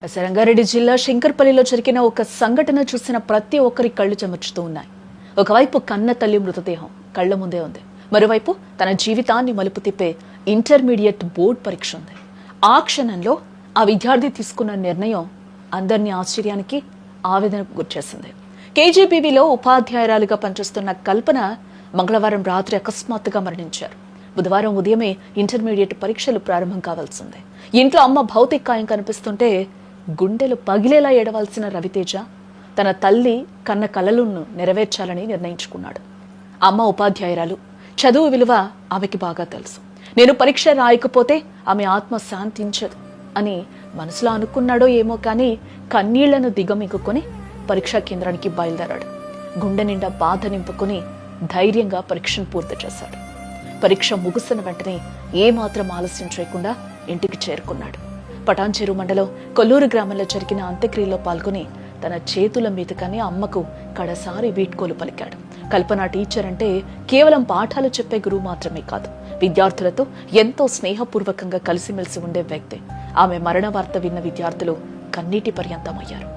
రంగారెడ్డి జిల్లా శంకర్పల్లిలో జరిగిన ఒక సంఘటన చూసిన ప్రతి ఒక్కరి కళ్ళు చెమర్చుతూ ఉన్నాయి. ఒకవైపు కన్న తల్లి మృతదేహం కళ్ల ముందే ఉంది, మరోవైపు తన జీవితాన్ని మలుపు తిప్పే ఇంటర్మీడియట్ బోర్డు పరీక్ష ఉంది. ఆ క్షణంలో ఆ విద్యార్థి తీసుకున్న నిర్ణయం అందరినీ ఆశ్చర్యానికి, ఆవేదనకు గురిచేసింది. కేజీబీవీలో ఉపాధ్యాయురాలుగా పనిచేస్తున్న కల్పన మంగళవారం రాత్రి అకస్మాత్తుగా మరణించారు. బుధవారం ఉదయమే ఇంటర్మీడియట్ పరీక్షలు ప్రారంభం కావాల్సిందే. ఇంట్లో అమ్మ భౌతికాయం కనిపిస్తుంటే గుండెలు పగిలేలా ఏడవాల్సిన రవితేజ తన తల్లి కన్న కలలను నెరవేర్చాలని నిర్ణయించుకున్నాడు. అమ్మ ఉపాధ్యాయురాలు, చదువు విలువ ఆమెకి బాగా తెలుసు. నేను పరీక్ష రాయకపోతే ఆమె ఆత్మ శాంతించదు అని మనసులో అనుకున్నాడో ఏమో కానీ కన్నీళ్లను దిగమింగుకొని పరీక్షా కేంద్రానికి బయలుదేరాడు. గుండె నిండా బాధ నింపుకొని ధైర్యంగా పరీక్షను పూర్తి చేశాడు. పరీక్ష ముగిసిన వెంటనే ఏమాత్రం ఆలస్యం చేయకుండా ఇంటికి చేరుకున్నాడు. పటాన్చెరు మండలం కొల్లూరు గ్రామంలో జరిగిన అంత్యక్రియలో పాల్గొని తన చేతుల మీదుగానే అమ్మకు కడసారి వీడ్కోలు పలికాడు. కల్పన టీచర్ అంటే కేవలం పాఠాలు చెప్పే గురువు మాత్రమే కాదు, విద్యార్థులతో ఎంతో స్నేహపూర్వకంగా కలిసిమెలిసి ఉండే వ్యక్తి. ఆమె మరణ వార్త విన్న విద్యార్థులు కన్నీటి పర్యంతమయ్యారు.